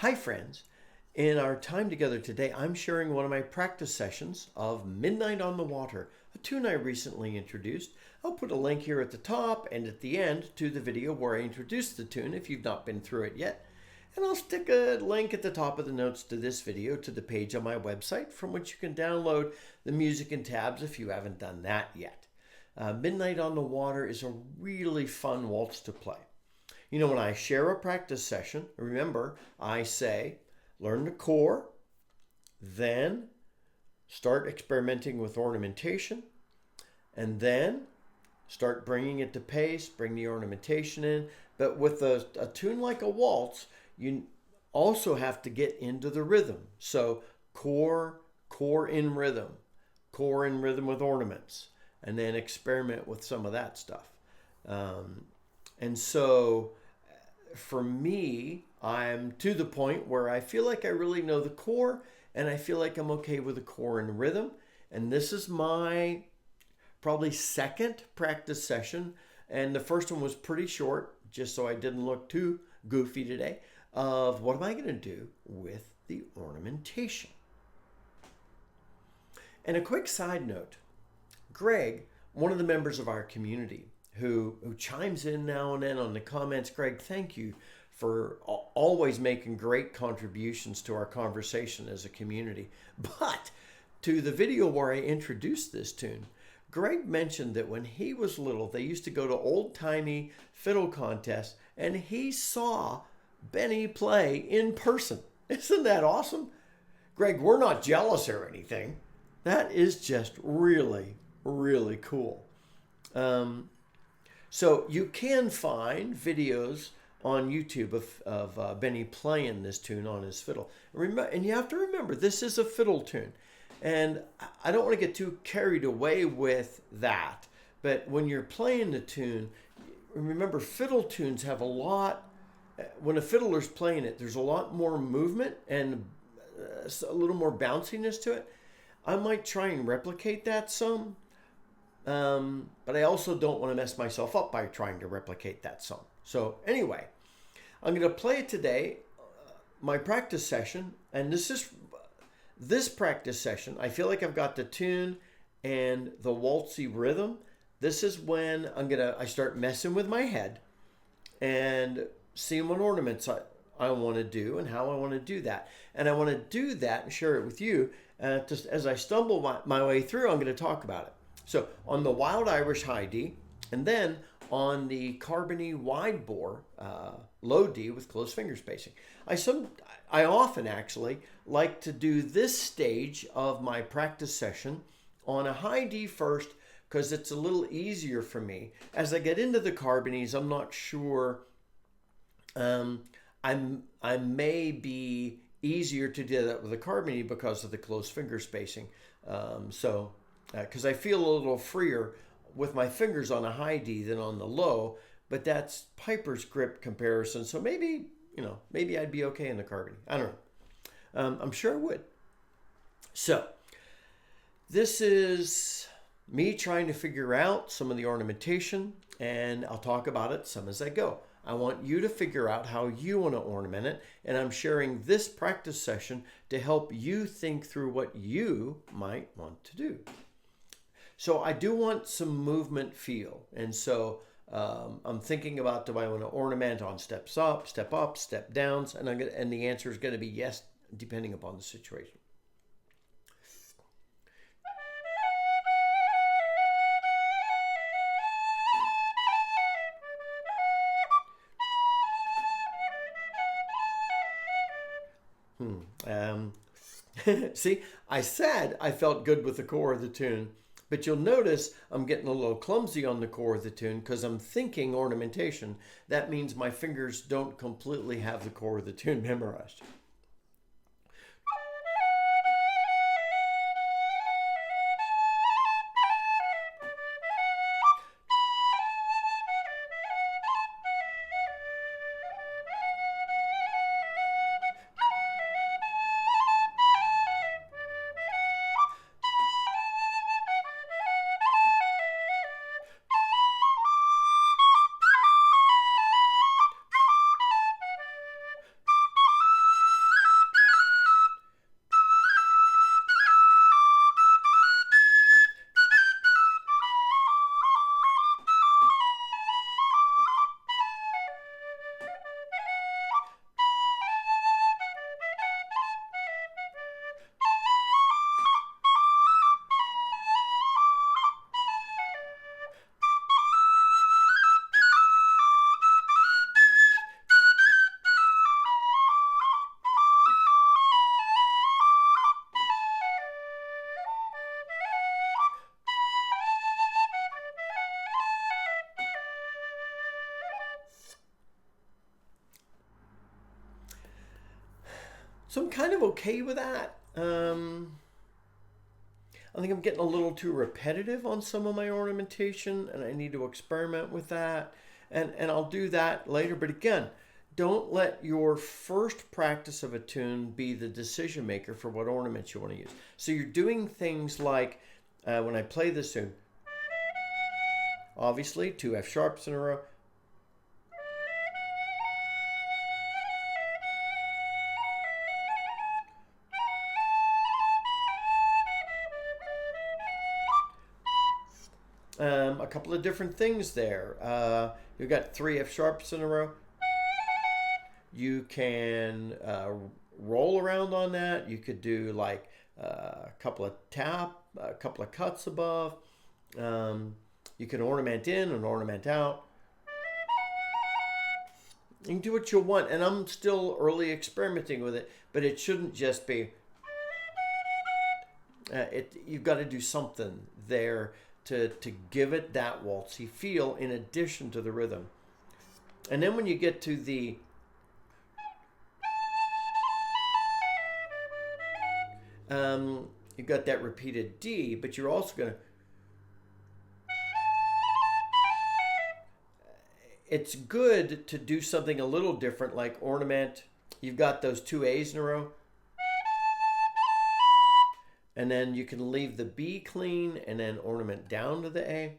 Hi friends, in our time together today, I'm sharing one of my practice sessions of Midnight on the Water, a tune I recently introduced. I'll put a link here at the top and at the end to the video where I introduced the tune if you've not been through it yet. And I'll stick a link at the top of the notes to this video to the page on my website from which you can download the music and tabs if you haven't done that yet. Midnight on the Water is a really fun waltz to play. You know, when I share a practice session, remember, I say, learn the core, then start experimenting with ornamentation, and then start bringing it to pace, bring the ornamentation in. But with a tune like a waltz, you also have to get into the rhythm. So core in rhythm with ornaments, and then experiment with some of that stuff. And so for me, I'm to the point where I feel like I really know the core and I feel like I'm okay with the core and rhythm. And this is my probably second practice session. And the first one was pretty short, just so I didn't look too goofy today, of what am I going to do with the ornamentation. And a quick side note, Greg, one of the members of our community, who chimes in now and then on the comments. Greg, thank you for always making great contributions to our conversation as a community. But to the video where I introduced this tune, Greg mentioned that when he was little, they used to go to old-timey fiddle contests, and he saw Benny play in person. Isn't that awesome? Greg, we're not jealous or anything. That is just really, really cool. So you can find videos on YouTube of Benny playing this tune on his fiddle. And you have to remember, this is a fiddle tune. And I don't want to get too carried away with that. But when you're playing the tune, remember fiddle tunes have a lot, when a fiddler's playing it, there's a lot more movement and a little more bounciness to it. I might try and replicate that some. But I also don't want to mess myself up by trying to replicate that song. So anyway, I'm going to play it today, my practice session, and this practice session, I feel like I've got the tune and the waltzy rhythm. This is when I start messing with my head and seeing what ornaments I want to do and how I want to do that. And I want to do that and share it with you. Just as I stumble my way through, I'm going to talk about it. So on the Wild Irish High D, and then on the Carbony Wide Bore Low D with close finger spacing. I often actually like to do this stage of my practice session on a high D first because it's a little easier for me. As I get into the Carbonies, I'm not sure. I may be easier to do that with the Carbony because of the close finger spacing. Because I feel a little freer with my fingers on a high D than on the low, but that's Piper's grip comparison. So maybe I'd be okay in the Carbony. I don't know. I'm sure I would. So this is me trying to figure out some of the ornamentation, and I'll talk about it some as I go. I want you to figure out how you want to ornament it, and I'm sharing this practice session to help you think through what you might want to do. So I do want some movement feel. And so I'm thinking about, do I want to ornament on step up, step downs? And the answer is going to be yes, depending upon the situation. See, I said I felt good with the core of the tune. But you'll notice I'm getting a little clumsy on the core of the tune because I'm thinking ornamentation. That means my fingers don't completely have the core of the tune memorized. So I'm kind of okay with that. I think I'm getting a little too repetitive on some of my ornamentation, and I need to experiment with that. And I'll do that later. But again, don't let your first practice of a tune be the decision maker for what ornaments you want to use. So you're doing things like when I play this tune, obviously 2 F sharps in a row. A couple of different things there. You've got 3 F sharps in a row. You can roll around on that. You could do like a couple of a couple of cuts above. You can ornament in and ornament out. You can do what you want, and I'm still early experimenting with it, but it shouldn't just be. You've got to do something there to give it that waltzy feel in addition to the rhythm. And then when you get to the you've got that repeated D, but you're also going to, it's good to do something a little different, like ornament. You've got those 2 A's in a row. And then you can leave the B clean and then ornament down to the A.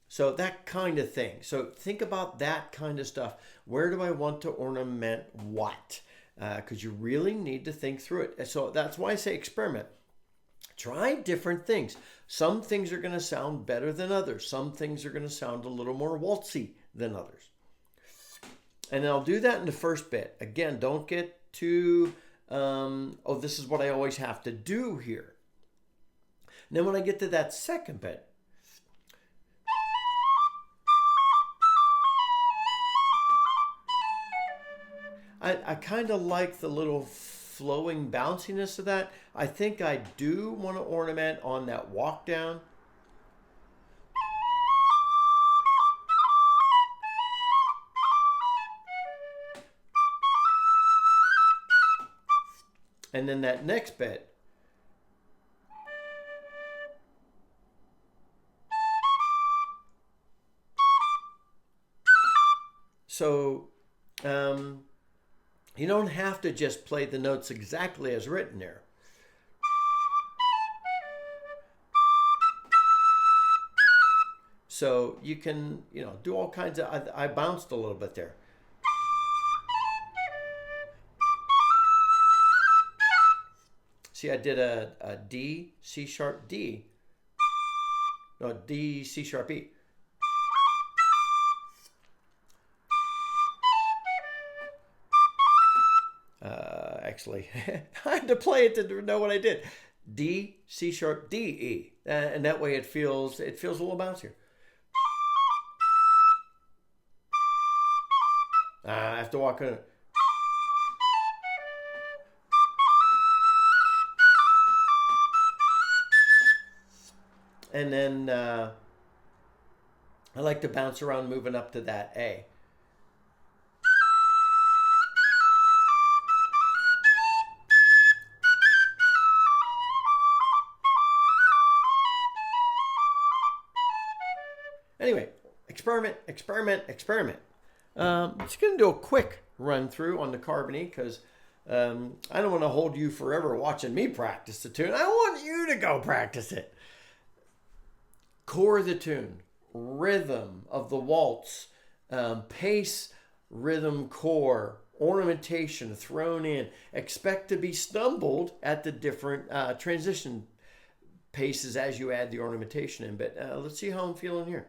So that kind of thing. So think about that kind of stuff. Where do I want to ornament what? Because you really need to think through it. So that's why I say experiment. Try different things. Some things are going to sound better than others. Some things are going to sound a little more waltzy than others. And I'll do that in the first bit. Again, don't get too, oh, this is what I always have to do here. And then when I get to that second bit, I kind of like the little flowing bounciness of that. I think I do want to ornament on that walk down. And then that next bit. So, you don't have to just play the notes exactly as written there. So you can, do all kinds of, I bounced a little bit there. See, I did a D, C sharp, D. No, D, C sharp, E. Actually, I had to play it to know what I did. D, C sharp, D, E. And that way it feels a little bouncier. I have to walk on it. And then I like to bounce around moving up to that A. Anyway, experiment. I'm just going to do a quick run through on the Carbony because I don't want to hold you forever watching me practice the tune. I want you to go practice it. Core of the tune, rhythm of the waltz, pace, rhythm, core, ornamentation thrown in. Expect to be stumbled at the different transition paces as you add the ornamentation in. But let's see how I'm feeling here.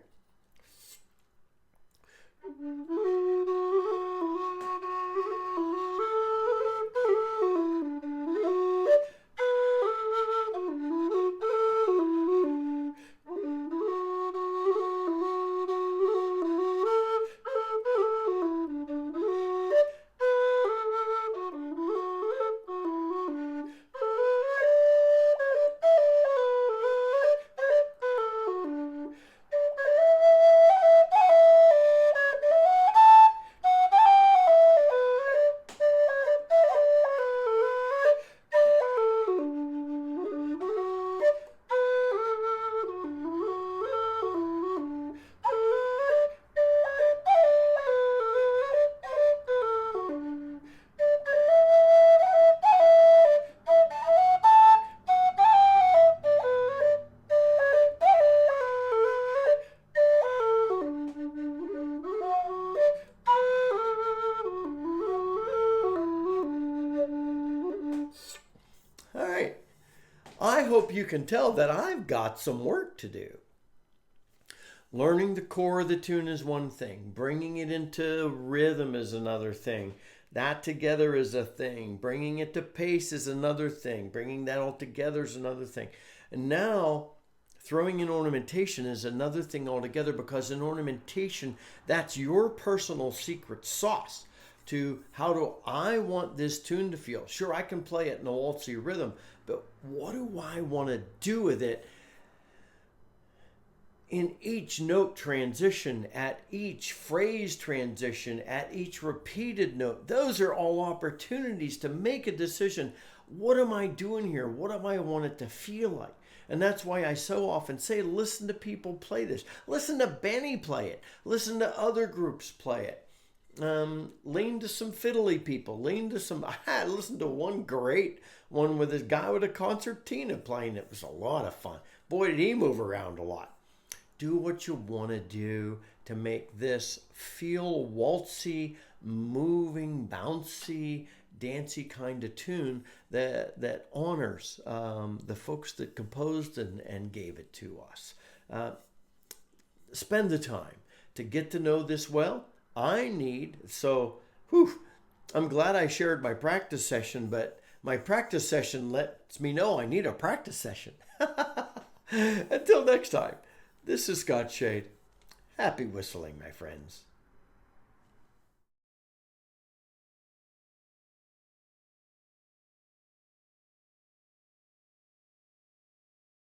hope you can tell that I've got some work to do. Learning the core of the tune is one thing. Bringing it into rhythm is another thing. That together is a thing. Bringing it to pace is another thing. Bringing that all together is another thing. And now, throwing in ornamentation is another thing altogether, because in ornamentation, that's your personal secret sauce to how do I want this tune to feel. Sure, I can play it in a waltzy rhythm, but what do I want to do with it in each note transition, at each phrase transition, at each repeated note? Those are all opportunities to make a decision. What am I doing here? What do I want it to feel like? And that's why I so often say, listen to people play this. Listen to Benny play it. Listen to other groups play it. Lean to some fiddly people. Lean to some... I listened to one great one with this guy with a concertina playing. It was a lot of fun. Boy, did he move around a lot. Do what you want to do to make this feel waltzy, moving, bouncy, dancey kind of tune that honors the folks that composed and gave it to us. Spend the time to get to know this well. I'm glad I shared my practice session, but my practice session lets me know I need a practice session. Until next time, this is Scott Shade. Happy whistling, my friends.